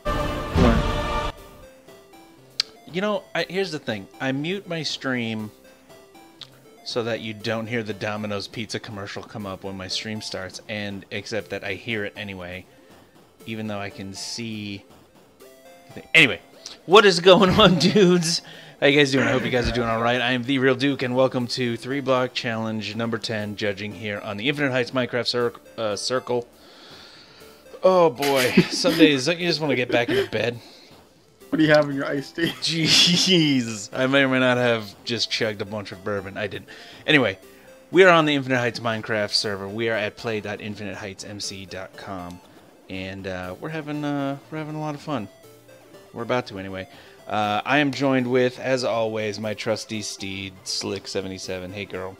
world? What? You know, here's the thing. I mute my stream so that you don't hear the Domino's Pizza commercial come up when my stream starts, and except that I hear it anyway, even though I can see. Anyway, what is going on, dudes? How you guys doing? I hope you guys are doing all right. I am TheeRealDuke, and welcome to 3 Block Challenge number 10, judging here on the InfiniteHeights Minecraft Circle. Oh boy, some days you just want to get back into bed. What do you have in your iced tea? Jeez, I may or may not have just chugged a bunch of bourbon. I didn't. Anyway, we are on the InfiniteHeights Minecraft server. We are at play.infiniteheightsmc.com, and we're having a lot of fun. We're about to anyway. I am joined with, as always, my trusty steed, Slick77. Hey, girl.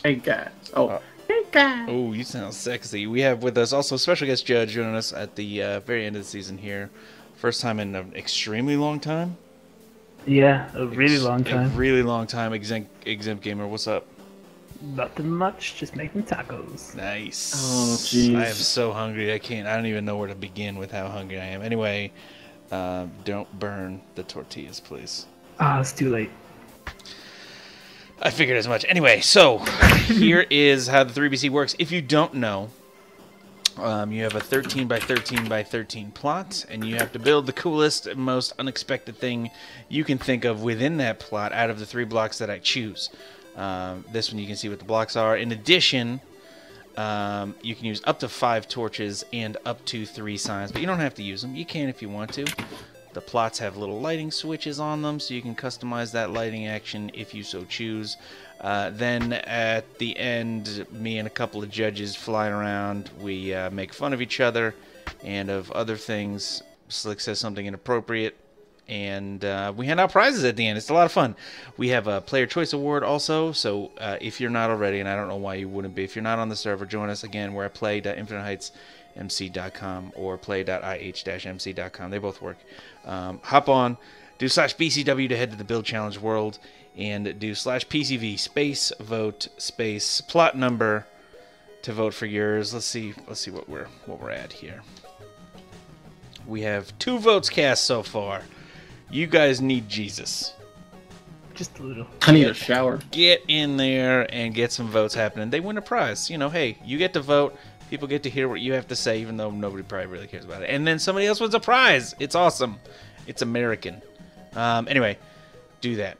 Hey, guys. Oh, hey, guys. Oh, you sound sexy. We have with us also a special guest judge joining us at the very end of the season here. First time in an extremely long time. Yeah, a really long time. A really long time. Exempt Gamer, what's up? Nothing much, just making tacos. Nice. Oh, jeez. I am so hungry. I don't even know where to begin with how hungry I am. Anyway, don't burn the tortillas, please. Ah, it's too late. I figured as much. Anyway, so here is how the 3BC works. If you don't know, you have a 13 by 13 by 13 plot, and you have to build the coolest and most unexpected thing you can think of within that plot out of the 3 blocks that I choose. This one you can see what the blocks are. In addition, you can use up to 5 torches and up to 3 signs, but you don't have to use them. You can if you want to. The plots have little lighting switches on them, so you can customize that lighting action if you so choose. Then at the end, me and a couple of judges flying around, we make fun of each other and of other things. Slick says something inappropriate, and we hand out prizes at the end. It's a lot of fun. We have a Player Choice Award also, so if you're not already, and I don't know why you wouldn't be, if you're not on the server, join us again. We're at play.infiniteheightsmc.com or play.ih-mc.com. They both work. Hop on, do /BCW to head to the Build Challenge World, and do /PCV space vote space plot number to vote for yours. Let's see what we're at here. We have 2 votes cast so far. You guys need Jesus. Just a little. I need a shower. Get in there and get some votes happening. They win a prize. You know, hey, you get to vote. People get to hear what you have to say, even though nobody probably really cares about it. And then somebody else wins a prize. It's awesome. It's American. Anyway, do that.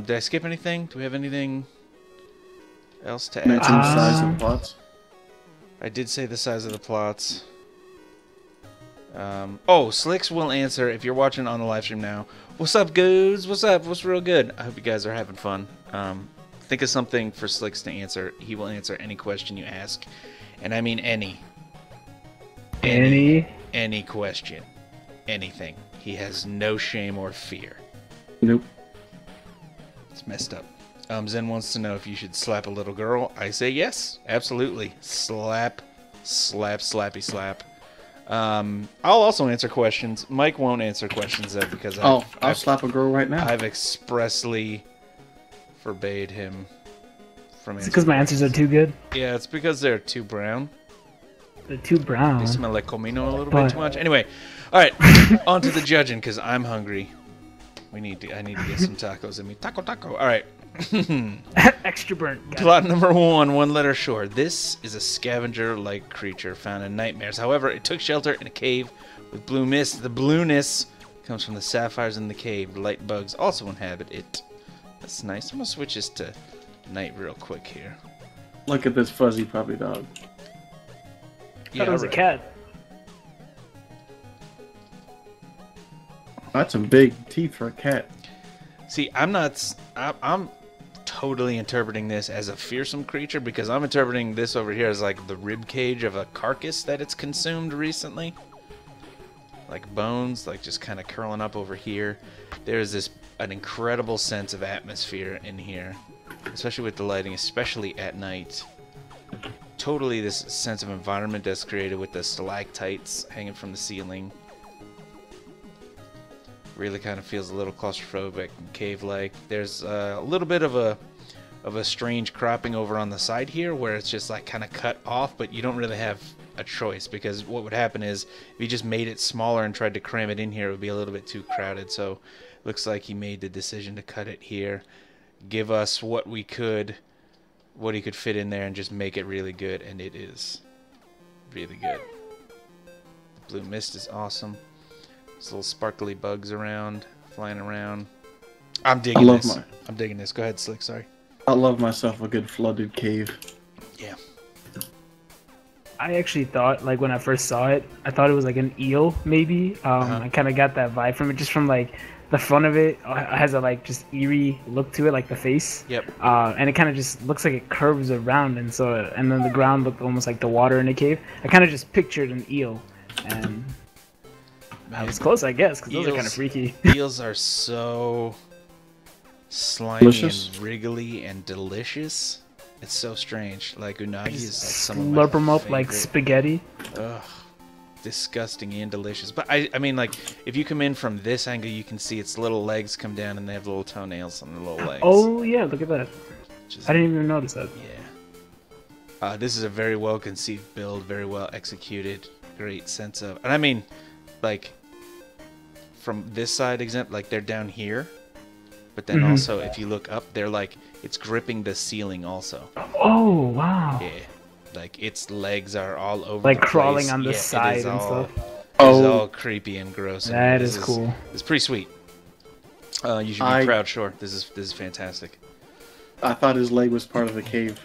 Did I skip anything? Do we have anything else to add? Mention the size of the plots. I did say the size of the plots. Oh, Slicks will answer if you're watching on the live stream now. What's up, dudes? What's up? What's real good? I hope you guys are having fun. Think of something for Slicks to answer. He will answer any question you ask. And I mean any. Any question. Anything. He has no shame or fear. Nope. It's messed up. Zen wants to know if you should slap a little girl. I say yes. Absolutely. Slap. Slap. Slappy slap. I'll also answer questions. Mike won't answer questions though because I'll slap a girl right now. I've expressly forbade him from answering. It's because my answers are too good. Yeah, it's because they're too brown. They're too brown. They smell like comino a little bit too much. Anyway, all right, on to the judging because I'm hungry. I need to get some tacos in me. Taco. All right. Extra burnt. Plot number 1, 1 letter short. This is a scavenger-like creature found in nightmares. However, it took shelter in a cave with blue mist. The blueness comes from the sapphires in the cave. Light bugs also inhabit it. That's nice. I'm gonna switch this to night real quick here. Look at this fuzzy puppy dog. I thought it was a cat. That's some big teeth for a cat. See, I'm totally interpreting this as a fearsome creature because I'm interpreting this over here as like the rib cage of a carcass that it's consumed recently. Like bones, like just kind of curling up over here. There's an incredible sense of atmosphere in here, especially with the lighting, especially at night. Totally this sense of environment that's created with the stalactites hanging from the ceiling. Really kind of feels a little claustrophobic and cave-like. There's a little bit of a strange cropping over on the side here where it's just like kind of cut off, but you don't really have a choice, because what would happen is if he just made it smaller and tried to cram it in here, it would be a little bit too crowded. So looks like he made the decision to cut it here, give us what he could fit in there, and just make it really good, and it is really good. The blue mist is awesome. There's little sparkly bugs around, flying around. I'm digging this. I'm digging this. Go ahead, Slick. Sorry. I love myself a good flooded cave. Yeah. I actually thought, like, when I first saw it, I thought it was like an eel, maybe. I kind of got that vibe from it, just from like the front of it. It has a like just eerie look to it, like the face. Yep. And it kind of just looks like it curves around, and then the ground looked almost like the water in the cave. I kind of just pictured an eel, and I was close, I guess, because those are kind of freaky. Eels are so slimy delicious. And wriggly and delicious. It's so strange. Like unagi is like some of my Slurp them up favorite. like spaghetti. Ugh, disgusting and delicious. But I mean, like, if you come in from this angle, you can see its little legs come down, and they have little toenails on their little legs. Oh yeah, look at that. I didn't even notice that. Yeah. This is a very well conceived build, very well executed, great sense of. And I mean, like, from this side, like they're down here, but then also if you look up, they're like, it's gripping the ceiling also. Oh wow. Yeah. Like its legs are all over like the crawling place. on the side and stuff. It's all creepy and gross. That is cool. It's pretty sweet. You should be proud, Shore. This is fantastic. I thought his leg was part of the cave.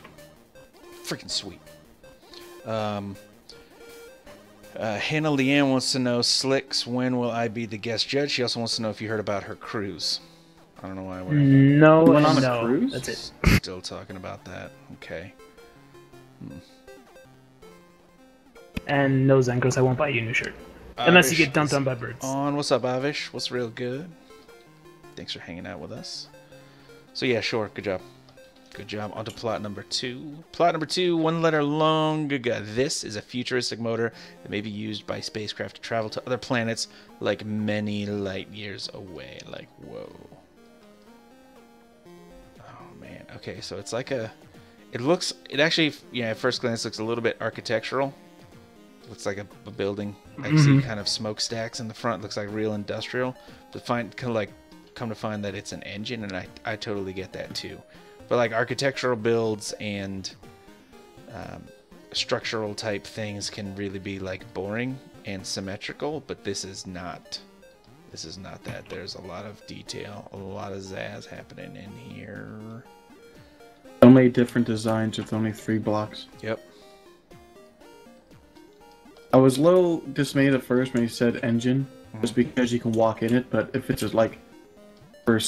Freaking sweet. Hannah Leanne wants to know, Slicks, when will I be the guest judge? She also wants to know if you heard about her cruise. I don't know why we're No, went on a no. cruise? That's it. still talking about that. Okay. And no Zenkos, I won't buy you a new shirt. Unless you get dumped on by birds. What's up, Avish? What's real good? Thanks for hanging out with us. So yeah, sure. Good job. Good job. On to plot number 2. Plot number 2, one letter long. This is a futuristic motor that may be used by spacecraft to travel to other planets like many light years away. Like, whoa. Oh, man. Okay, so it's like a... It actually, at first glance looks a little bit architectural. Looks like a building. I see kind of smokestacks in the front. Looks like real industrial. But come to find that it's an engine, and I totally get that too. But like architectural builds and structural type things can really be like boring and symmetrical, but this is not. This is not that. There's a lot of detail, a lot of zazz happening in here. So many different designs with only 3 blocks. Yep. I was a little dismayed at first when he said engine, just because you can walk in it, but if it's just like for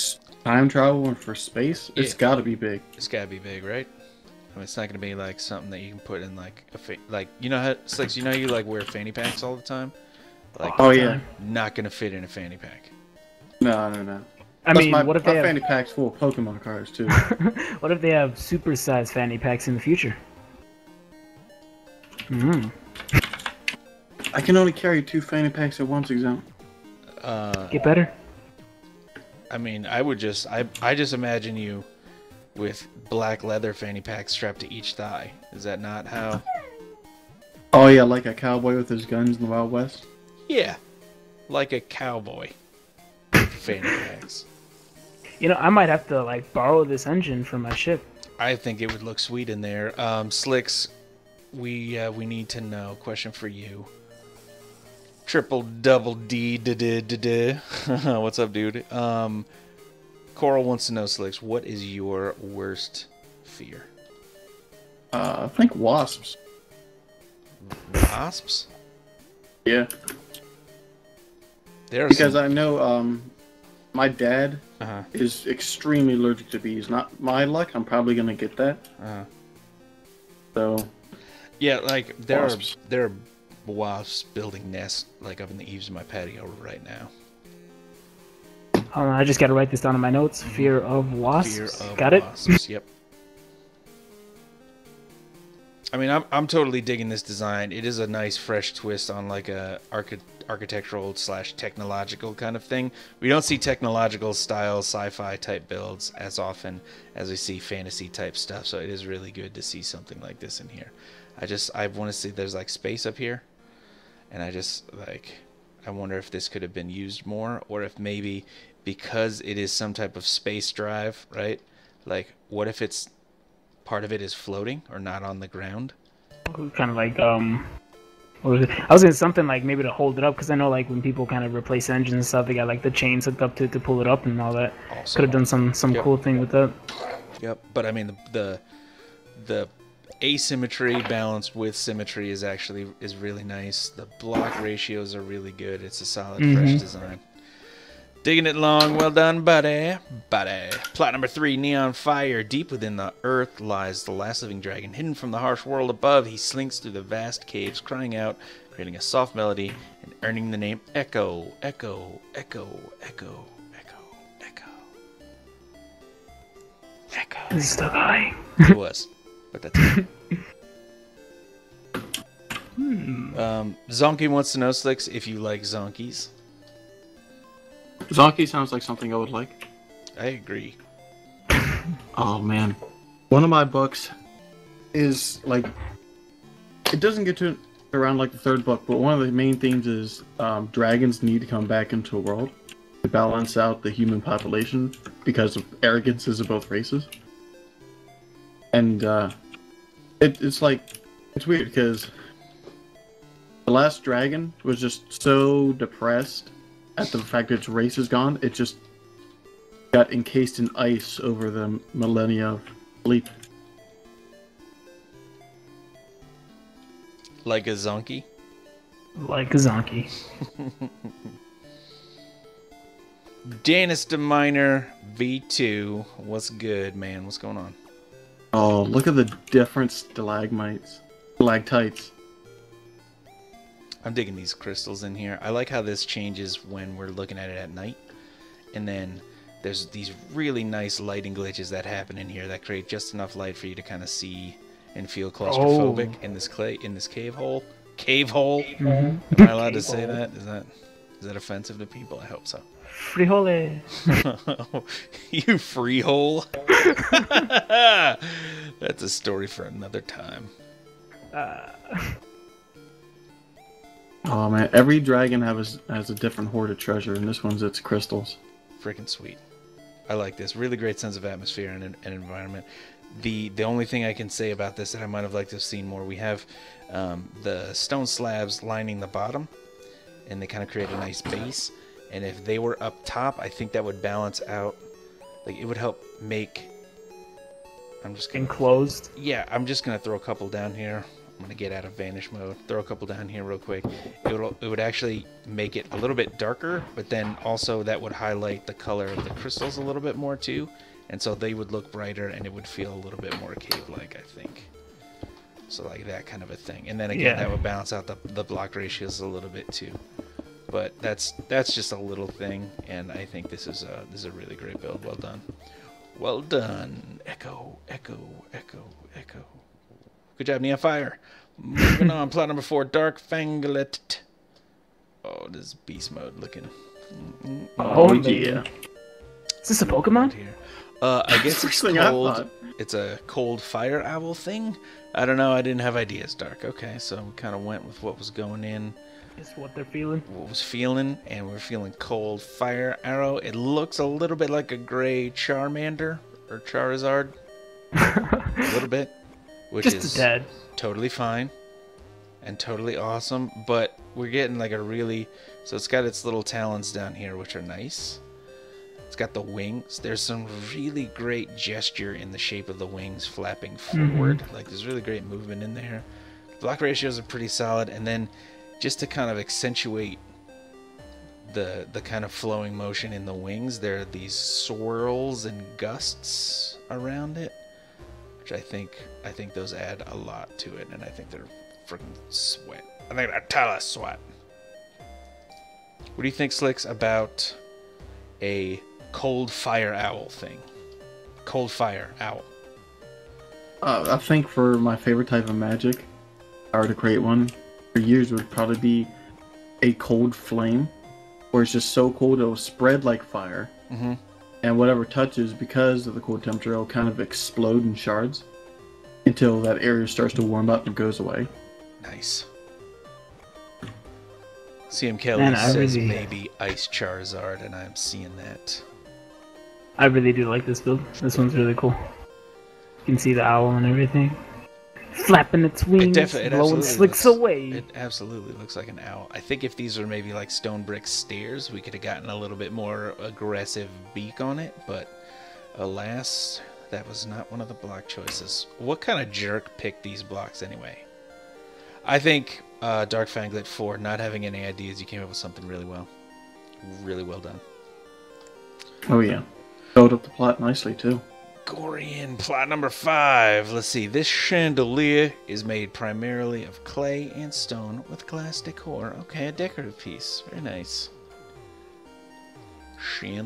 time travel and for space, it's got to be big. It's got to be big, right? I mean, it's not going to be like something that you can put in like like, you know how Slicks, you wear fanny packs all the time? Like, oh yeah. Not going to fit in a fanny pack. No. I mean, what if my they fanny pack's full of Pokemon cards too? What if they have super-sized fanny packs in the future? I can only carry 2 fanny packs at once, exam. Get better. I mean, I just imagine you with black leather fanny packs strapped to each thigh. Is that not how? Oh yeah, like a cowboy with his guns in the Wild West? Yeah, like a cowboy. Fanny packs. I might have to like borrow this engine for my ship. I think it would look sweet in there. Slicks, we need to know. Question for you. Triple double D. What's up, dude? Coral wants to know, Slicks, what is your worst fear? I think wasps. Wasps? Yeah. Because I know my dad is extremely allergic to bees. Not my luck. I'm probably gonna get that. So. Yeah, like there are wasps building nests like up in the eaves of my patio right now. Hold on, I just gotta write this down in my notes. Fear of wasps. Fear of Got wasps. it? Yep. I mean, I'm totally digging this design. It is a nice, fresh twist on like a architectural / technological kind of thing. We don't see technological style sci-fi type builds as often as we see fantasy type stuff. So it is really good to see something like this in here. I want to see there's like space up here, and I wonder if this could have been used more, or if maybe because it is some type of space drive, right? Like, what if it's part of it is floating or not on the ground? Kind of like what was it? I was saying something like maybe to hold it up, because I know like when people kind of replace engines and stuff, they got like the chains hooked up to pull it up and all that. Also, could have done some cool thing with that. Yep, but I mean the asymmetry balanced with symmetry is really nice. The block ratios are really good. It's a solid, fresh design. Digging it long. Well done, buddy. Plot number 3, Neon Fire. Deep within the earth lies the last living dragon. Hidden from the harsh world above, he slinks through the vast caves, crying out, creating a soft melody, and earning the name Echo. Echo, Echo, Echo, Echo, Echo. Echo. He's still going. It was. But that's it. Zonky wants to know, Slicks, if you like zonkies. Zonky sounds like something I would like. I agree. Oh man, one of my books is like, it doesn't get to around like the 3rd book, but one of the main themes is dragons need to come back into the world to balance out the human population because of arrogances of both races. And it's weird because the last dragon was just so depressed at the fact that its race is gone, it just got encased in ice over the millennia of sleep. Like a zonky? Like a zonky. Danis the Miner V2. What's good, man? What's going on? Oh, look at the different stalagmites. Stalactites. I'm digging these crystals in here. I like how this changes when we're looking at it at night. And then there's these really nice lighting glitches that happen in here that create just enough light for you to kind of see and feel claustrophobic in this cave hole. Cave hole? Mm-hmm. Am I allowed to say that? Is that offensive to people? I hope so. Frijole. You freehole. That's a story for another time. Oh man, every dragon has a different hoard of treasure, and this one's its crystals. Freaking sweet. I like this. Really great sense of atmosphere and environment. The only thing I can say about this that I might have liked to have seen more, we have the stone slabs lining the bottom, and they kind of create a nice base. And if they were up top, I think that would balance out. Like, it would help make... I'm just gonna... Enclosed? Yeah, I'm just going to throw a couple down here. I'm going to get out of vanish mode. Throw a couple down here real quick. It would actually make it a little bit darker, but then also that would highlight the color of the crystals a little bit more too. And so they would look brighter, and it would feel a little bit more cave-like, I think. So like that kind of a thing. And then again, that would balance out the block ratios a little bit too. But that's just a little thing, and I think this is a really great build. Well done. Well done. Echo, echo, echo, echo. Good job, Neon Fire. Moving on, plot number 4, Dark Fanglet. Oh, this is beast mode looking. Oh yeah. Is this a Pokemon? Here. I guess it's cold. It's a cold fire owl thing. I don't know. I didn't have ideas, Dark. Okay, so we kind of went with what was going in. Is what they're feeling. What was feeling, and we're feeling cold fire arrow. It looks a little bit like a gray Charmander or Charizard. A little bit. Which just is dead. Totally fine and totally awesome, but we're getting like a really... So it's got its little talons down here, which are nice. It's got the wings. There's some really great gesture in the shape of the wings flapping forward. Like, there's really great movement in there. Block ratios are pretty solid, and then just to kind of accentuate the kind of flowing motion in the wings, there are these swirls and gusts around it, which I think those add a lot to it, and I think they're freaking sweat. I think they're tell us sweat. What do you think, Slicks, about a cold fire owl thing? Cold fire owl. I think for my favorite type of magic, if I were to create one for years, would probably be a cold flame, where it's just so cold it'll spread like fire, and whatever touches, because of the cold temperature, it'll kind of explode in shards. until that area starts to warm up and goes away. Nice. CM Kelly Man, says maybe Ice Charizard, and I'm seeing that. I really do like this build. This one's really cool. You can see the owl and everything. Flapping its wings, blowing slicks away. It absolutely looks like an owl. I think if these were maybe like stone brick stairs, we could have gotten a little bit more aggressive beak on it, but alas, that was not one of the block choices. What kind of jerk picked these blocks anyway? I think Dark Fanglet, for not having any ideas, you came up with something really well. Really well done. Oh yeah. Build up the plot nicely too. Gorian, plot number 5. Let's see. This chandelier is made primarily of clay and stone with glass decor. Okay, a decorative piece. Very nice.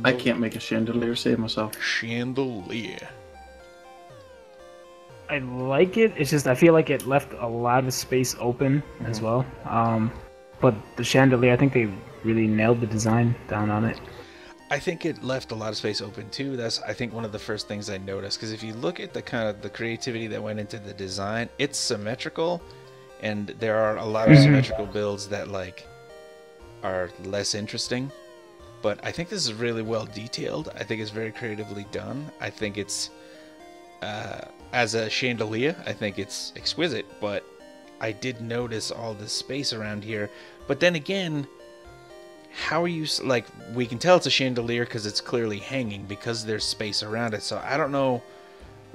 I can't make a chandelier, save myself. Chandelier. I like it. It's just I feel like it left a lot of space open as well. But the chandelier, I think they really nailed the design down on it. I think it left a lot of space open too. That's, I think, one of the first things I noticed, because if you look at the kind of the creativity that went into the design, it's symmetrical, and there are a lot of symmetrical builds that like are less interesting. But I think this is really well detailed. I think it's very creatively done. I think it's as a chandelier, I think it's exquisite, but I did notice all this space around here. But then again, how are you, like, we can tell it's a chandelier because it's clearly hanging because there's space around it. So I don't know,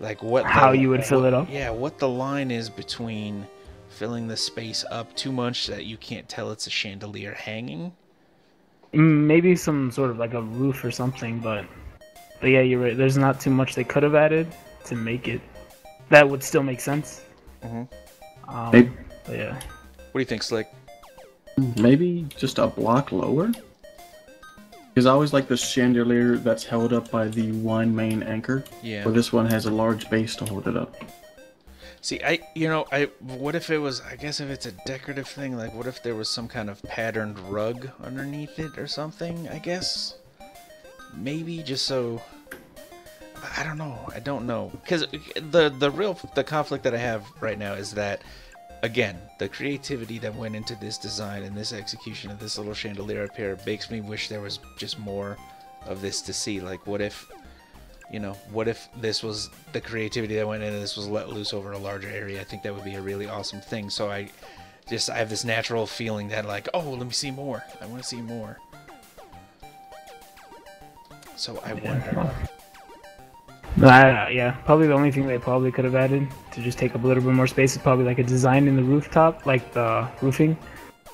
like, how you would fill it up. Yeah, what the line is between filling the space up too much that you can't tell it's a chandelier hanging. Maybe some sort of like a roof or something, but yeah, you're right. There's not too much they could have added to make it. That would still make sense. But yeah. What do you think, Slick? Maybe just a block lower? Because I always like this chandelier that's held up by the one main anchor. Yeah. Where this one has a large base to hold it up. See, what if it was, I guess if it's a decorative thing, like what if there was some kind of patterned rug underneath it or something, I guess? Maybe just so, I don't know. Because the conflict that I have right now is that, again, the creativity that went into this design and this execution of this little chandelier up here makes me wish there was just more of this to see. Like, what if this was the creativity that went into this was let loose over a larger area? I think that would be a really awesome thing. So I have this natural feeling that, like, oh, let me see more. I want to see more. So I wonder. Yeah, probably the only thing they probably could have added to just take up a little bit more space is probably like a design in the rooftop, like the roofing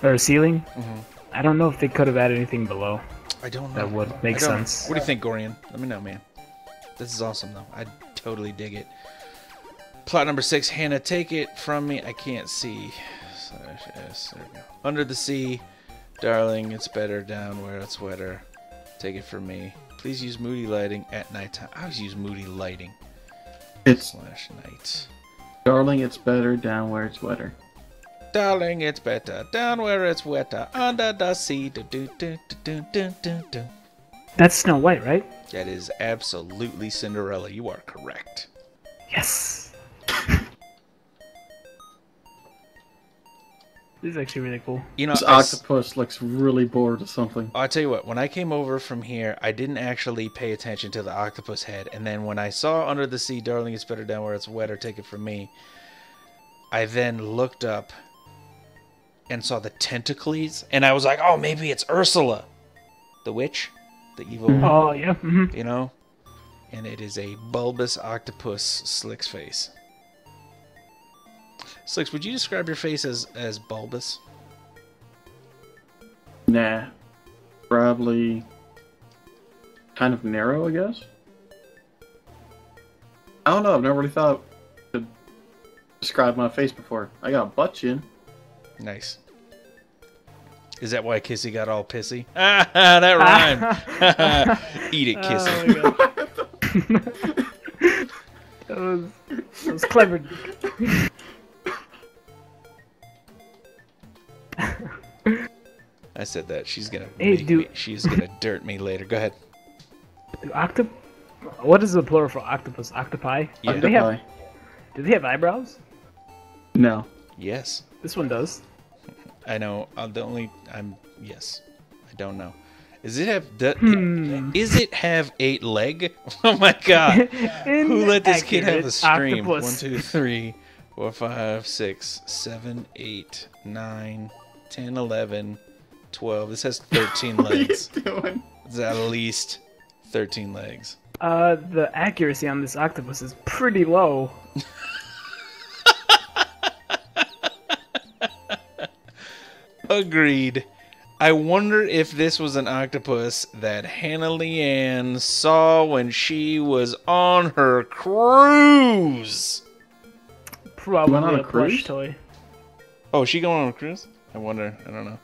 or ceiling. I don't know if they could have added anything below. I don't know. That would make sense. What do you think, Gorian? Let me know, man. This is awesome, though. I totally dig it. Plot number 6, Hannah, take it from me. I can't see. Yes, there we go. Under the sea, darling, it's better down where it's wetter. Take it from me. Please use moody lighting at nighttime. I always use moody lighting. It's /night. Darling, it's better down where it's wetter. Darling, it's better down where it's wetter. Under the sea. Do, do, do, do, do, do, do. That's Snow White, right? That is absolutely Cinderella. You are correct. Yes. This is actually really cool. You know, this octopus looks really bored of something. I'll tell you what, when I came over from here, I didn't actually pay attention to the octopus head. And then when I saw Under the Sea, Darling, it's better down where it's wetter, take it from me, I then looked up and saw the tentacles. And I was like, oh, maybe it's Ursula, the witch, the evil. Oh, yeah. You know? And it is a bulbous octopus Slick's face. Slicks, would you describe your face as bulbous? Nah. Probably kind of narrow, I guess. I don't know, I've never really thought to describe my face before. I got butt chin. Nice. Is that why Kissy got all pissy? Ah, that rhymed. Eat it, Kissy. Oh, that was clever. I said that. She's gonna she's gonna dirt me later. Go ahead. What is the plural for octopus? Octopi? Yeah. Do Do they have eyebrows? No. Yes. This one does. I know. Yes. I don't know. Is it have? Is it have 8 leg? Oh my God! Who let this kid have a stream? Octopus. 1, 2, 3, 4, 5, 6, 7, 8, 9, 10, 11, 12. This has 13 legs. What are you doing? It's at least 13 legs. The accuracy on this octopus is pretty low. Agreed. I wonder if this was an octopus that Hannah Leanne saw when she was on her cruise. Probably on a a plush cruise? toy. Oh, is she going on a cruise? I wonder. I don't know.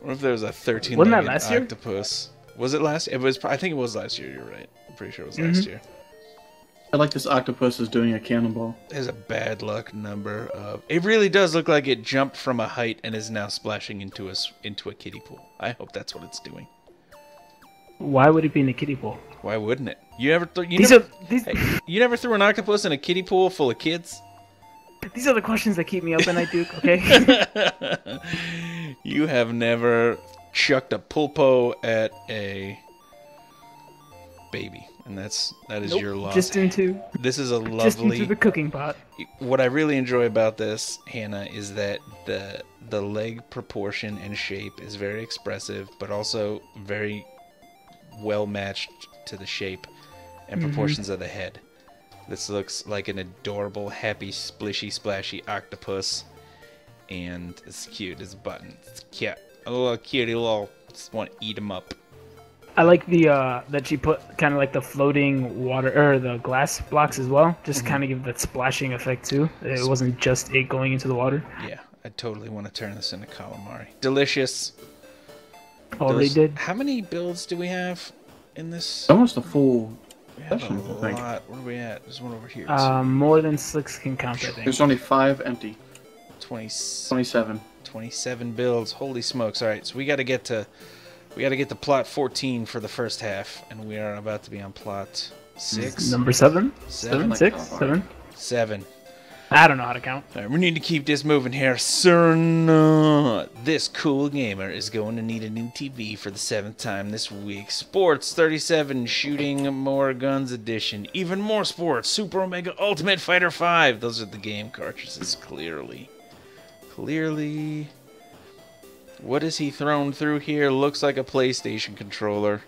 What if there was a 13-legged Wasn't that last year? octopus? Was it last? It was. I think it was last year. You're right. I'm pretty sure it was last year. I like this octopus is doing a cannonball. There's a bad luck number of. It really does look like it jumped from a height and is now splashing into a kiddie pool. I hope that's what it's doing. Why would it be in a kiddie pool? Why wouldn't it? You ever? These You never threw an octopus in a kiddie pool full of kids? These are the questions that keep me up at night, Duke. Okay. You have never chucked a pulpo at a baby, and that is your loss. Just into the cooking pot. What I really enjoy about this, Hannah, is that the leg proportion and shape is very expressive, but also very well matched to the shape and proportions of the head. This looks like an adorable, happy, splishy, splashy octopus, and it's cute as a button. It's cute, a little cutie little. Just want to eat him up. I like the that she put kind of like the floating water or the glass blocks as well, just kind of give that splashing effect too. It wasn't just it going into the water. Yeah, I totally want to turn this into calamari. Delicious. Oh, they did. How many builds do we have in this? Almost a full We have session, a I think. lot. Where are we at? There's one over here. More than 6 can count, I think. There's only 5 empty. 27 27. builds. Holy smokes! All right, so we got to get to plot 14 for the first half, and we are about to be on plot 6. Number 7? Seven. 6? 7? 7. I don't know how to count. All right, we need to keep this moving here, sir. No. This cool gamer is going to need a new TV for the 7th time this week. Sports 37 Shooting More Guns Edition. Even more sports. Super Omega Ultimate Fighter 5. Those are the game cartridges, clearly. What is he thrown through here? Looks like a PlayStation controller.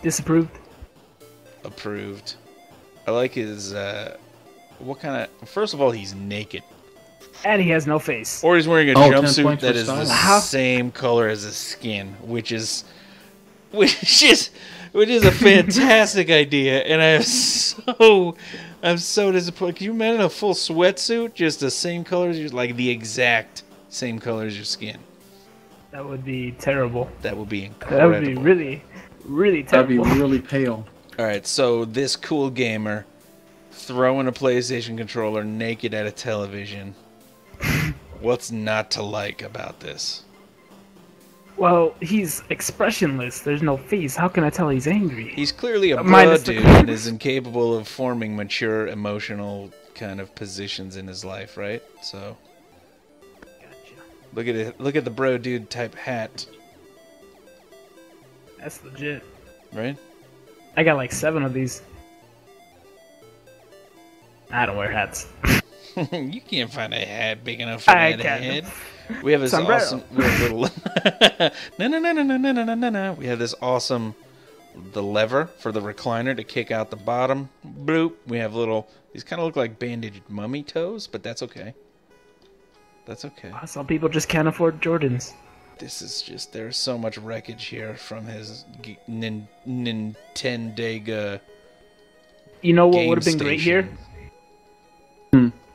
Disapproved. Approved. I like his, what kind of... First of all, he's naked. And he has no face. Or he's wearing a 10 jumpsuit points that for is the style. same color as his skin, which is a fantastic idea, and I'm so disappointed. Can you imagine a full sweatsuit, just the same color as like the exact same color as your skin? That would be terrible. That would be incredible. That would be really, really That'd be terrible. really pale. All right, so this cool gamer throwing a PlayStation controller naked at a television. What's not to like about this? Well, he's expressionless. There's no face. How can I tell he's angry? He's clearly a Minus broad the dude and is incapable of forming mature emotional kind of positions in his life, right? So Gotcha. look at it. Look at the bro dude type hat, That's legit. right? I got like 7 of these. I don't wear hats. You can't find a hat big enough for I that can. head. We have this Sombrero. awesome. We have little. No. We have this awesome. The lever for the recliner to kick out the bottom. Bloop. We have little. These kind of look like bandaged mummy toes, but that's okay. That's okay. Some people just can't afford Jordans. This is just. There's so much wreckage here from his Nintendo. You know what Game would have been great here? station.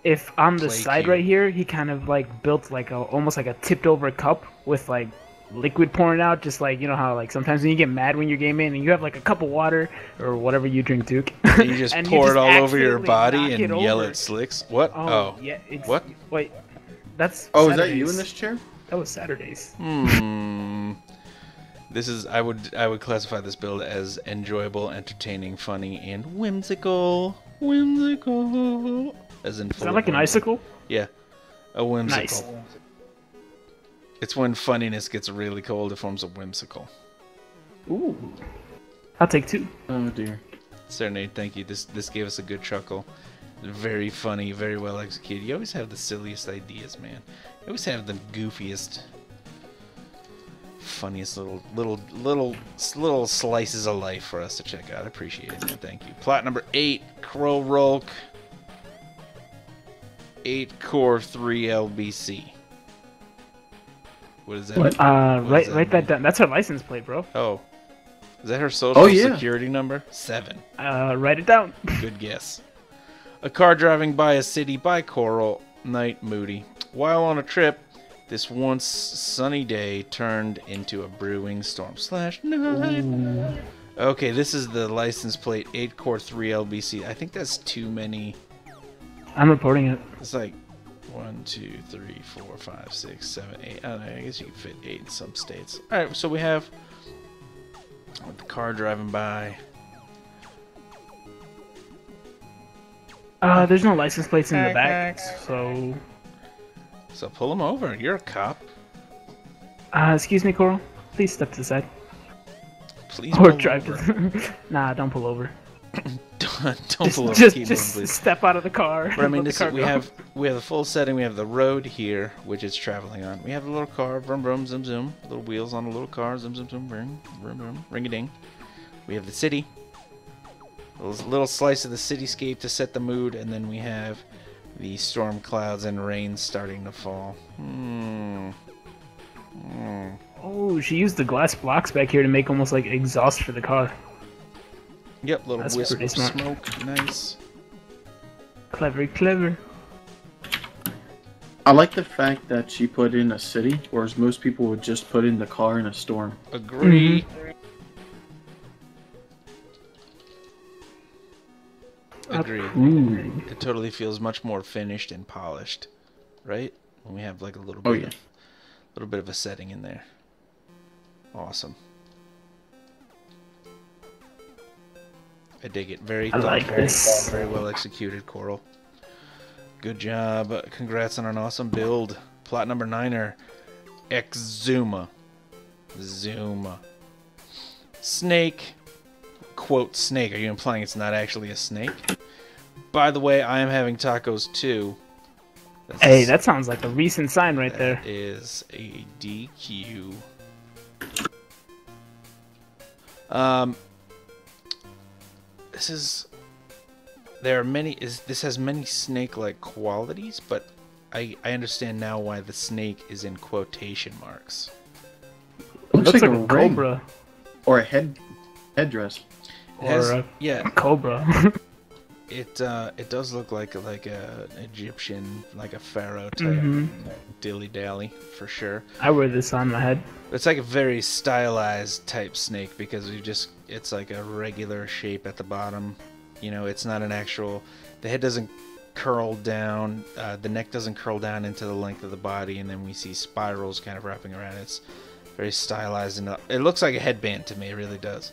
If on the Play side cube. right here, he kind of like built like almost like a tipped over cup with like liquid pouring out, just like, you know how like sometimes when you get mad when you're gaming and you have like a cup of water or whatever you drink, Duke. And you just and pour it just all over your accidentally body knock and it yell over. at Slicks. What? Oh, yeah. It's, What? Wait, that's. Oh, Saturdays. is that you in this chair? That was Saturdays. This is I would classify this build as enjoyable, entertaining, funny, and whimsical. Whimsical. As in Is that like an icicle? Yeah, a whimsical. Nice. It's when funniness gets really cold, it forms a whimsical. Ooh. I'll take 2. Oh dear. Serenade, thank you. This gave us a good chuckle. Very funny, very well executed. You always have the silliest ideas, man. You always have the goofiest, funniest little slices of life for us to check out. I appreciate it, man. Thank you. Plot number 8, Crow Rolk. 8 core 3 LBC. What is that? What? Write that down. That's her license plate, bro. Oh. Is that her social yeah. security number? 7. Write it down. Good guess. A car driving by a city by Coral, Night Moody. While on a trip, this once sunny day turned into a brewing storm. /night. Okay, this is the license plate 8 core 3 LBC. I think that's too many. I'm reporting it. It's like 1, 2, 3, 4, 5, 6, 7, 8. I don't know. I guess you can fit 8 in some states. All right, so we have the car driving by. There's no license plates in the back, so. So pull them over. You're a cop. Excuse me, Coral. Please step to the side. Please. Or drive to. Nah, don't pull over. don't pull over. Just Keep moving, please. step out of the car. But I mean, we have the full setting. We have the road here, which it's traveling on. We have the little car, vroom vroom, zoom zoom. Little wheels on a little car, zoom zoom zoom, vroom vroom vroom, ring a ding. We have the city. A little slice of the cityscape to set the mood, and then we have the storm clouds and rain starting to fall. Oh, she used the glass blocks back here to make almost like exhaust for the car. Yep, little That's wisp pretty of smart. smoke. Nice. Clever, clever. I like the fact that she put in a city, whereas most people would just put in the car in a storm. Agree. Agree. It totally feels much more finished and polished, right? When we have like a little bit, little bit of a setting in there. Awesome. I dig it. Very I like this. Very well executed, Coral. Good job. Congrats on an awesome build. Plot number 9er, Exuma. Zuma. Snake. Quote snake. Are you implying it's not actually a snake? By the way, I am having tacos too. Hey, that sounds like a recent sign right there. That is a DQ. This is. There are many. This has many snake-like qualities, but I understand now why the snake is in quotation marks. Looks like a ring. Cobra. Or a headdress. Or a cobra. It does look like a Egyptian, like a pharaoh type dilly dally for sure. I wear this on my head. It's like a very stylized type snake because it's like a regular shape at the bottom. You know, it's not an actual. The head doesn't curl down. The neck doesn't curl down into the length of the body, and then we see spirals kind of wrapping around. It's very stylized and it looks like a headband to me. It really does.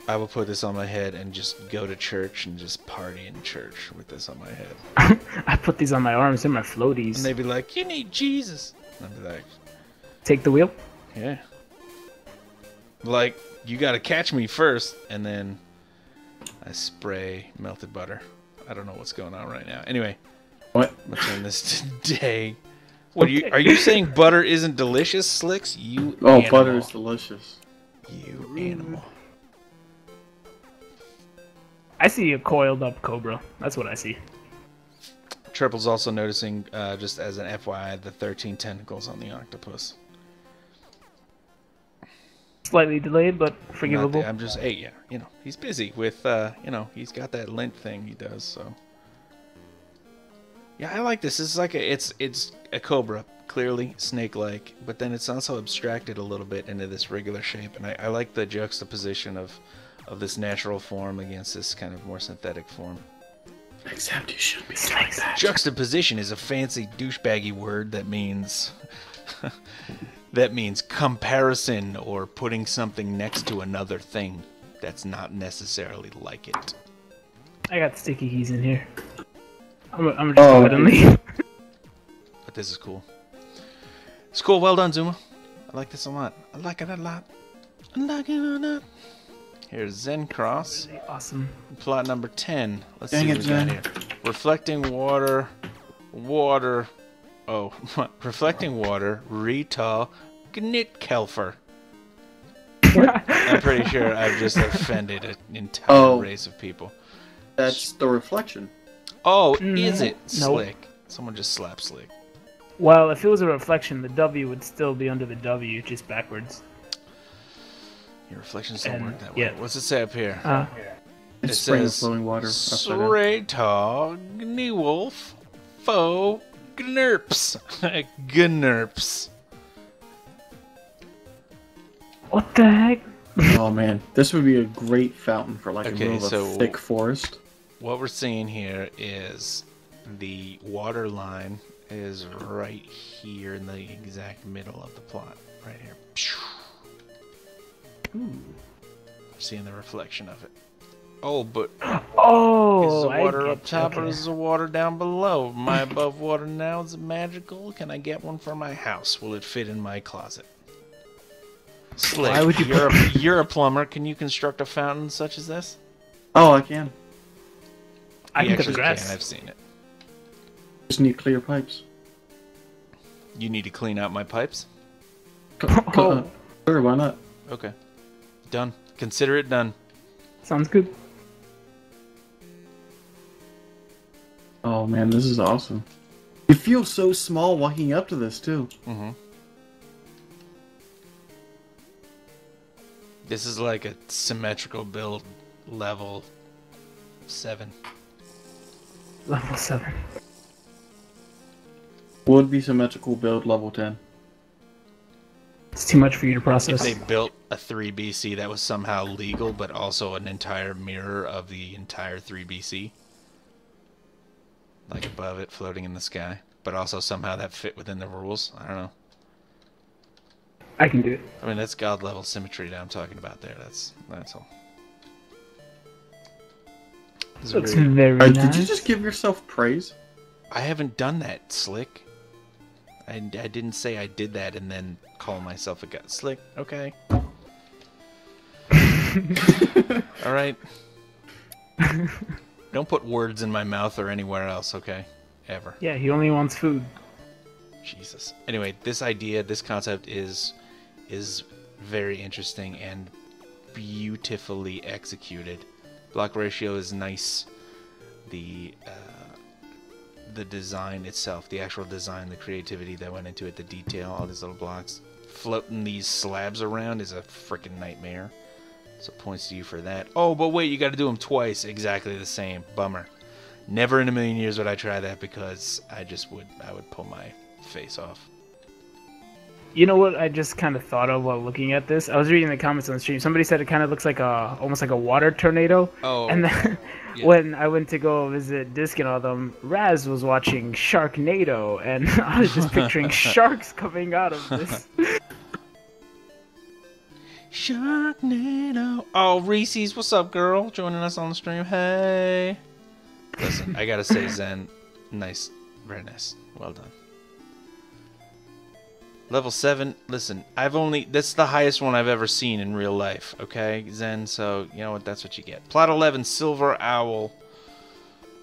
I will put this on my head and just go to church and just party in church with this on my head. I put these on my arms. They're my floaties. And they'd be like, "You need Jesus." And I'd be like, "Take the wheel." Yeah. Like, you gotta catch me first, and then I spray melted butter. I don't know what's going on right now. Anyway, what? I'm gonna turn this today. What are you saying? Butter isn't delicious, Slicks? You animal. Butter is delicious. You animal. I see a coiled up cobra. That's what I see. Triple's also noticing, just as an FYI, the 13 tentacles on the octopus. Slightly delayed, but forgivable. I'm just, hey, yeah, you know, he's busy with, you know, he's got that lint thing he does, so. Yeah, I like this. This is like it's a cobra, clearly snake-like, but then it's also abstracted a little bit into this regular shape, and I like the juxtaposition of this natural form against this kind of more synthetic form. Except you should be like that. Juxtaposition is a fancy douchebaggy word that means comparison or putting something next to another thing that's not necessarily like it. I got sticky keys in here. I'm just go ahead and leave. But this is cool. It's cool. Well done, Zuma. I like this a lot. I like it a lot. I like it a lot. Here's Zen Cross. Really awesome. Plot number 10. Let's Dang see it, what we got Zen. here. Reflecting water. Water. Oh, reflecting water. Rita. Gnitkelfer. I'm pretty sure I've just offended an entire race of people. That's the reflection. Oh, is it? Nope. Slick. Someone just slapped Slick. Well, if it was a reflection, the W would still be under the W, just backwards. Your reflections don't work that way. yeah. What's it say up here? It's It spring of says flowing water. Upside down. Sreta Gnewolf Fo Gnurps. Gnurps. What the heck? Oh man, this would be a great fountain for like Okay, a middle of so- a thick forest. What we're seeing here is the water line is right here in the exact middle of the plot. Right here. Seeing the reflection of it. Oh, but Oh, is the water I up get top you. or Okay. is the water down below? Am I above water now? Is it magical? Can I get one for my house? Will it fit in my closet? Slick, Why would you you're a plumber. Can you construct a fountain such as this? Oh, I can. I You can cut the actually grass. can. I've seen it. Just need clear pipes. You need to clean out my pipes? Sure, why not? Okay. Done. Consider it done. Sounds good. Oh man, this is awesome. You feel so small walking up to this too. Mm-hmm. This is like a symmetrical build level 7. Level 7. Would be symmetrical build level 10. It's too much for you to If process. they built a 3BC that was somehow legal, but also an entire mirror of the entire 3BC. Like above it, floating in the sky. But also somehow that fit within the rules. I don't know. I can do it. I mean, that's god level symmetry that I'm talking about there. That's all. This is Looks really- very Did nice. you just give yourself praise? I haven't done that, Slick. I didn't say I did that and then call myself a god. Slick, okay. Alright. Don't put words in my mouth or anywhere else, okay? Ever. Yeah, he only wants food. Jesus. Anyway, this idea, this concept is very interesting and beautifully executed. Block ratio is nice. The design itself, the actual design, the creativity that went into it, the detail, all these little blocks. Floating these slabs around is a freaking nightmare. So points to you for that. Oh, but wait, you got to do them twice, exactly the same. Bummer. Never in a million years would I try that because I would pull my face off. You know what I just kind of thought of while looking at this? I was reading the comments on the stream. Somebody said it kind of looks like almost like a water tornado. Oh. And then Yeah. when I went to go visit Disc and all them, Raz was watching Sharknado, and I was just picturing sharks coming out of this. Sharknado. Oh, Reese's, what's up, girl? Joining us on the stream. Hey. Listen, I gotta say, Zen, nice, very nice. Well done. Level 7. Listen, that's the highest one I've ever seen in real life. Okay, Zen. So you know what? That's what you get. Plot 11. Silver Owl.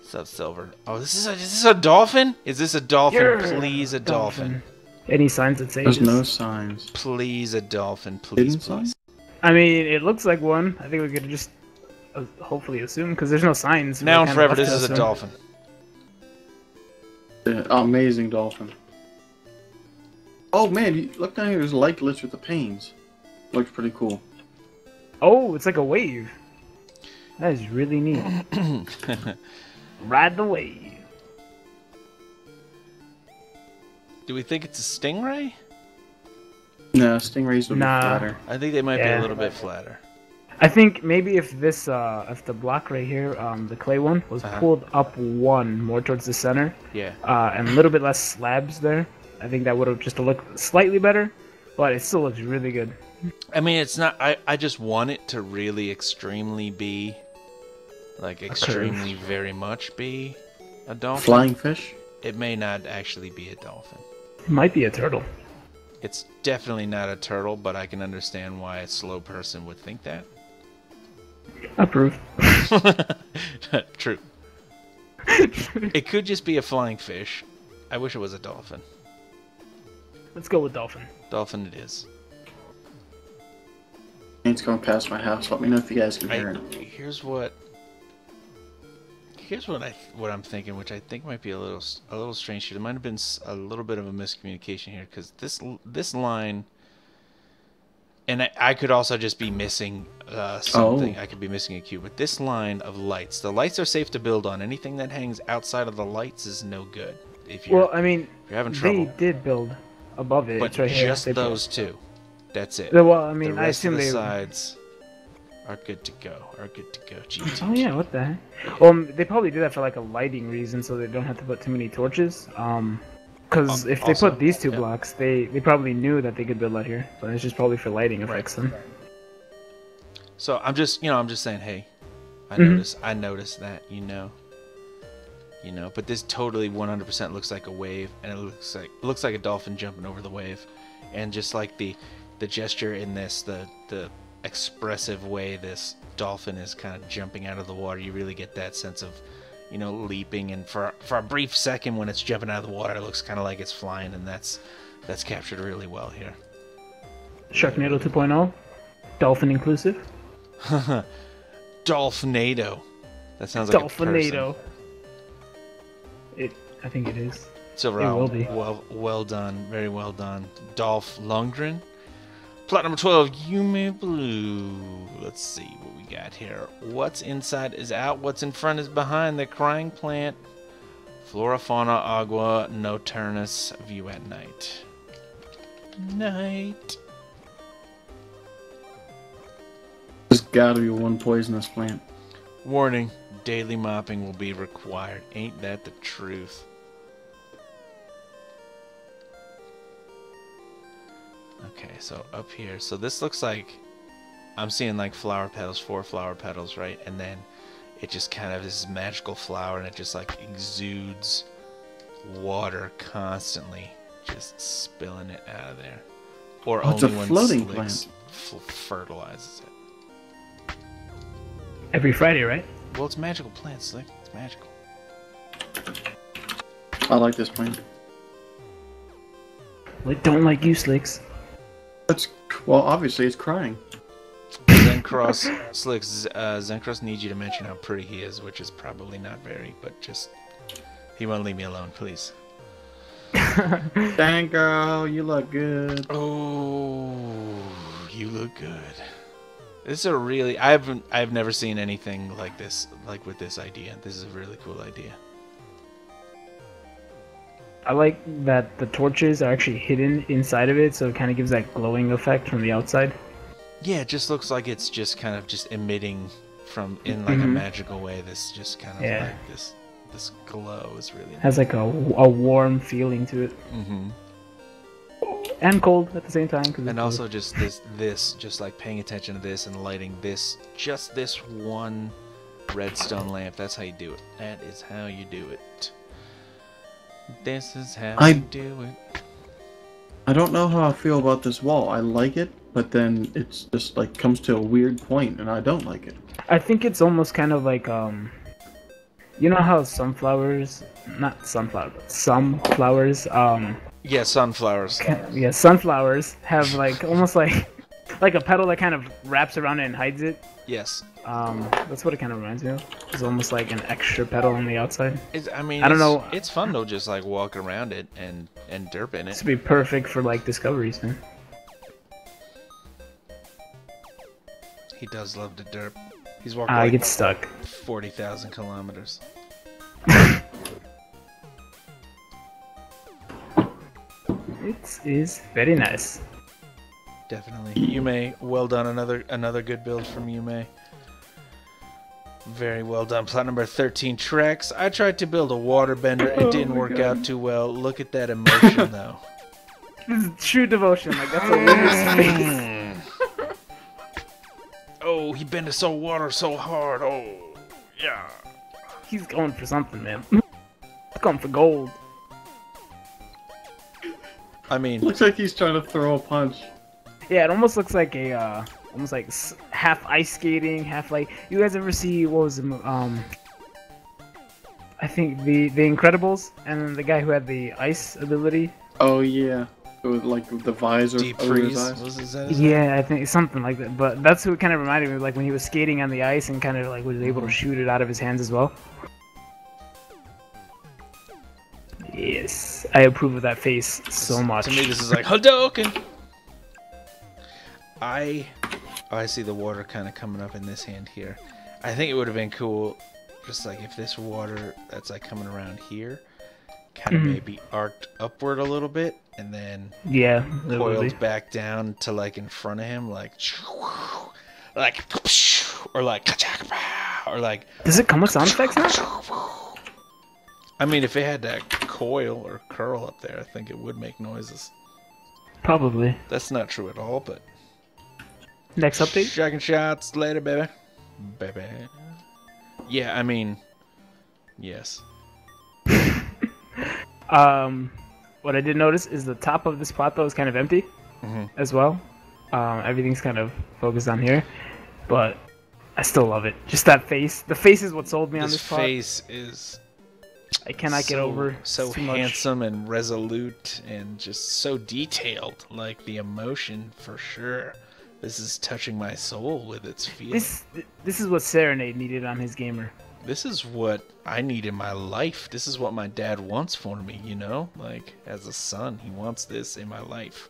What's up, Silver? Oh, is this a dolphin? Is this a dolphin? Yeah. Please, a dolphin. Any signs that say There's this? no signs. Please, a dolphin. Please, Hidden please. signs? I mean, it looks like one. I think we could just hopefully assume, because there's no signs. Now We're and kinda forever, left this to is a assume. dolphin. Yeah, amazing dolphin. Oh man, you look down here. There's a light glitch with the panes. Looks pretty cool. Oh, it's like a wave. That is really neat. Ride the wave. Do we think it's a stingray? Nah, stingrays would Nah. be flatter. I think they might be Yeah. a little bit flatter. I think maybe if this, if the block right here, the clay one, was pulled up one more towards the center, Yeah. and a little bit less slabs there, I think that would have just looked slightly better, but it still looks really good. I mean, it's not. I just want it to really extremely be like extremely very much be a dolphin. Flying fish? It may not actually be a dolphin. It might be a turtle. It's definitely not a turtle, but I can understand why a slow person would think that. Approve. True. It could just be a flying fish. I wish it was a dolphin. Let's go with dolphin. Dolphin it is. It's going past my house. Let me know if you guys can hear it. Here's what I'm thinking, which I think might be a little strange here. There might have been a little bit of a miscommunication here, because this line, and I could also just be missing something. I could be missing a cube, but this line of lights, the lights are safe to build on. Anything that hangs outside of the lights is no good. If you're having trouble. They did build above it. But it's right just here. those two. That's it. Well, I mean, the I rest assume of the they sides are good to go. GT. Oh yeah, what the heck? Well, they probably do that for like a lighting reason, so they don't have to put too many torches. Because if they put these two blocks, they probably knew that they could build out here, but it's just probably for lighting effects then. So I'm just saying, hey, I noticed that, you know, but this totally 100% looks like a wave, and it looks like a dolphin jumping over the wave, and just like the gesture in this, the expressive way this dolphin is kind of jumping out of the water, you really get that sense of, you know, leaping, and for a brief second when it's jumping out of the water, it looks kind of like it's flying, and that's captured really well here. Sharknado 2.0, dolphin inclusive. Dolphinado. That sounds like Dolphinado. a person. I think it is. Silver It Owl. will be. Well done. Very well done. Dolph Lundgren. Plot number 12, Yume Blue. Let's see what we got here. What's inside is out. What's in front is behind. The crying plant. Flora, fauna, agua, nocturnus. View at night. Night. There's gotta be one poisonous plant. Warning. Daily mopping will be required. Ain't that the truth? Okay, so up here. So this looks like I'm seeing like flower petals, 4 flower petals, right? And then it just kind of this magical flower, and it just like exudes water constantly, just spilling it out of there. Or it's only a when floating Slicks plant. Fertilizes it. Every Friday, right? Well, it's magical plants, Slick. It's magical. I like this plant. Well, don't like you, Slicks. Well, obviously it's crying. Zencross, Slicks, Zencross needs you to mention how pretty he is, which is probably not very, but just, he won't leave me alone, please. Dang girl, you look good. Oh, you look good. This is a really, I've never seen anything like this, like with this idea. This is a really cool idea. I like that the torches are actually hidden inside of it, so it kind of gives that glowing effect from the outside. Yeah, it just looks like it's just kind of just emitting from in like a magical way. This just kind of like this glow is really has like a warm feeling to it. And cold at the same time. And also just this just like paying attention to this and lighting this, just this one redstone lamp. That's how you do it. That is how you do it. This is how you do it. I don't know how I feel about this wall. I like it, but then it's just like comes to a weird point, and I don't like it. I think it's almost kind of like you know how sunflowers yeah, sunflowers have like almost like a petal that kind of wraps around it and hides it. Yes. That's what it kind of reminds me of. It's almost like an extra petal on the outside. I don't know. It's fun though, just like walk around it and derp in it. This would be perfect for like discoveries, man. He does love to derp. He's walked. I get stuck. 40,000 kilometers. It is very nice. Definitely. Yume, well done. Another good build from Yume. Very well done. Plot number 13, Trex. I tried to build a water bender. It didn't work out too well. Look at that emotion, though. This is true devotion. Like, that's a winner's face. Oh, he bended water so hard. Oh, Yeah. He's going for something, man. He's going for gold. I mean, Looks like he's trying to throw a punch. Yeah, it almost looks like a almost like half ice skating, half like you guys ever see what was it? I think the Incredibles, and then the guy who had the ice ability. Oh yeah, it was like the visor deep over his freeze. eyes. Was that his name? Yeah, I think something like that. But that's who it kind of reminded me of, like when he was skating on the ice and kind of like was able to shoot it out of his hands as well. Yes, I approve of that face so much. To me, this is like Hadouken. I see the water kind of coming up in this hand here. I think it would have been cool, just like if this water that's like coming around here, kind of maybe arced upward a little bit, and then yeah, coiled back down to like in front of him, like or like. Does it come with sound effects now? I mean, if it had that coil or curl up there, I think it would make noises. Probably. That's not true at all, but... Next update? Shotgun shots later, baby. Baby. Yeah, I mean... Yes. What I did notice is the top of this plot, though, is kind of empty as well. Everything's kind of focused on here. But I still love it. Just that face. The face is what sold me on this plot. This face is... I cannot get over so too much. handsome and resolute and just so detailed. Like the emotion for sure. This is touching my soul with its feel. This is what Serenade needed on his gamer. This is what I need in my life. This is what my dad wants for me, you know? Like, as a son, he wants this in my life.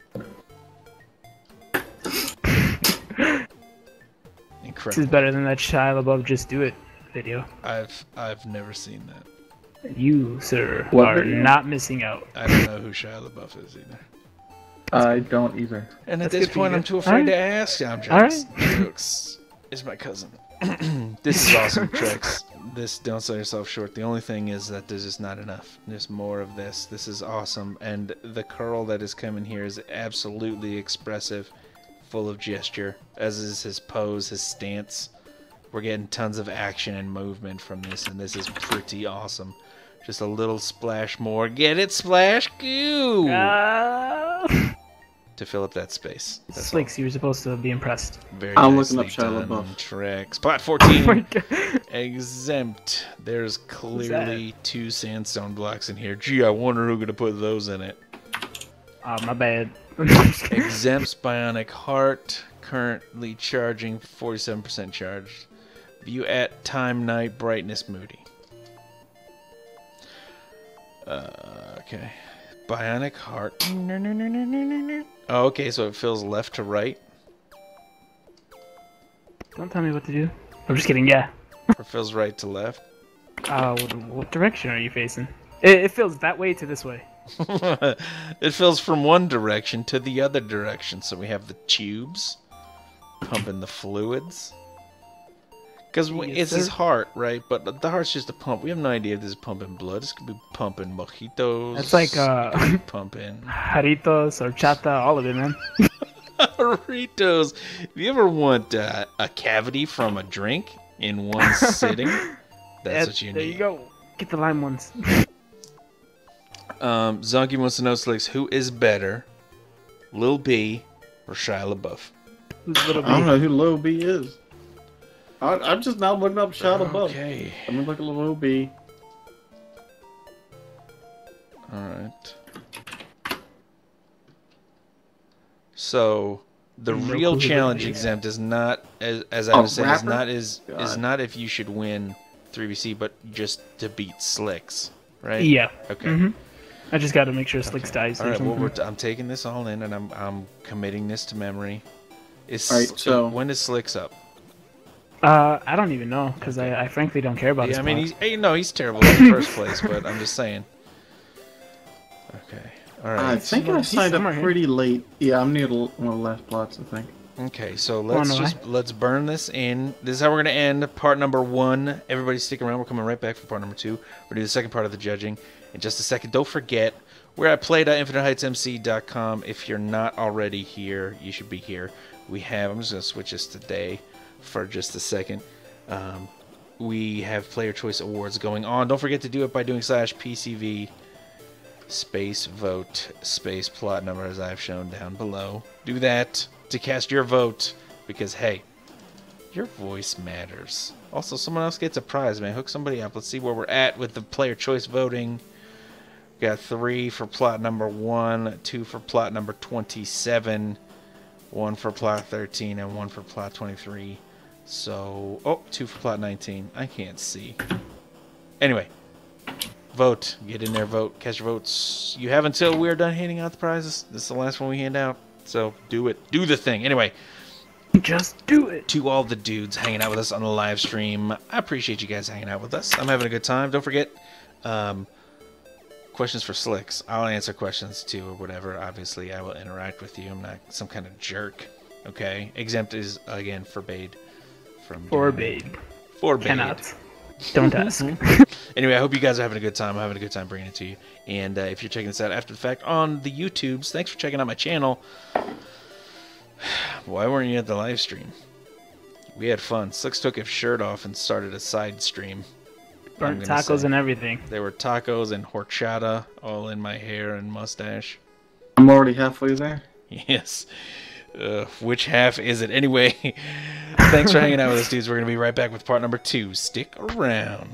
Incredible. This is better than that Shia LaBeouf Just Do It video. I've never seen that. You, sir, What are video? not missing out. I don't know who Shia LaBeouf is either. I don't either. And at That's this good for point, you. I'm too afraid Alright. to ask. I'm Alright. jokes. Jokes is my cousin. This is awesome, Trex. This, don't sell yourself short. The only thing is that there's just not enough. There's more of this. This is awesome. And the curl that is coming here is absolutely expressive, full of gesture, as is his pose, his stance. We're getting tons of action and movement from this, and this is pretty awesome. Just a little splash more. Get it, splash? Goo! To fill up that space. That's all. Slicks, you were supposed to be impressed. Very I'm looking nicely up Shia done, LaBeouf. Trex. Plat Oh my 14. god. Exempt. There's clearly 2 sandstone blocks in here. Gee, I wonder who's going to put those in it. Oh, my bad. Exempts Bionic Heart. Currently charging 47% charged. View at time, night, brightness, moody. Okay. Bionic Heart. Oh, okay, so it fills left to right. Don't tell me what to do. I'm just kidding, yeah. Or fills right to left. What direction are you facing? It feels that way to this way. It fills from one direction to the other direction. So we have the tubes pumping the fluids. Because Yes, it's his sir. heart, right? But the heart's just a pump. We have no idea if this is pumping blood. This could be pumping mojitos. That's like, It could be pumping Jaritos, horchata, all of it, man. Doritos. If you ever want a cavity from a drink in one sitting, that's what you need. There you go. Get the lime ones. Zonky wants to know, Slicks, who is better, Lil B or Shia LaBeouf? Who's little I don't B? know who Lil B is. I'm just now looking up Shia LaBeouf. Okay. I'm gonna look at Lil B. Alright. So the No real clue who that challenge is. exempt is not, as I was saying, is rapper? is not if you should win 3BC, but just to beat Slicks, right? Yeah. Okay. Mm-hmm. I just got to make sure Slicks dies. All or right. Well, something. I'm taking this all in, and I'm committing this to memory. Is All right, so- when is Slicks up? I don't even know because I frankly don't care about Yeah, his I mean, plot. he's terrible in the first place, but I'm just saying. Okay. All I right. think I He's signed up somewhere here. pretty late. Yeah, I'm near one of the last plots, I think. Okay, so Wanna let's burn this in. This is how we're gonna end part number 1. Everybody stick around. We're coming right back for part number 2. We're doing the second part of the judging in just a second. Don't forget, we're at play.infiniteheightsmc.com. If you're not already here, you should be here. We have. I'm just gonna switch this to day for just a second. we have player choice awards going on. Don't forget to do it by doing /PCV space vote space plot number as I've shown down below. Do that to cast your vote because, hey, your voice matters. Also, someone else gets a prize, man. Hook somebody up. Let's see where we're at with the player choice voting. We got 3 for plot number 1, 2 for plot number 27, 1 for plot 13, and 1 for plot 23. So, oh, 2 for plot 19. I can't see. Anyway, vote. Get in there, vote. Cast your votes. You have until we're done handing out the prizes. This is the last one we hand out. So, do it. Do the thing. Anyway. Just do it. To all the dudes hanging out with us on the live stream, I appreciate you guys hanging out with us. I'm having a good time. Don't forget, questions for Slicks. I'll answer questions too or whatever. Obviously, I will interact with you. I'm not some kind of jerk. Okay? Exempt is, again, forbade. Forbade. Cannot. Don't ask. Anyway, I hope you guys are having a good time. I'm having a good time bringing it to you. And if you're checking this out after the fact on the YouTubes, thanks for checking out my channel. Why weren't you at the live stream? We had fun. Slicks took his shirt off and started a side stream. Burnt tacos and everything. There were tacos and horchata all in my hair and mustache. I'm already halfway there. Yes. Which half is it? Anyway, thanks for hanging out with us, dudes. We're going to be right back with part number 2. Stick around.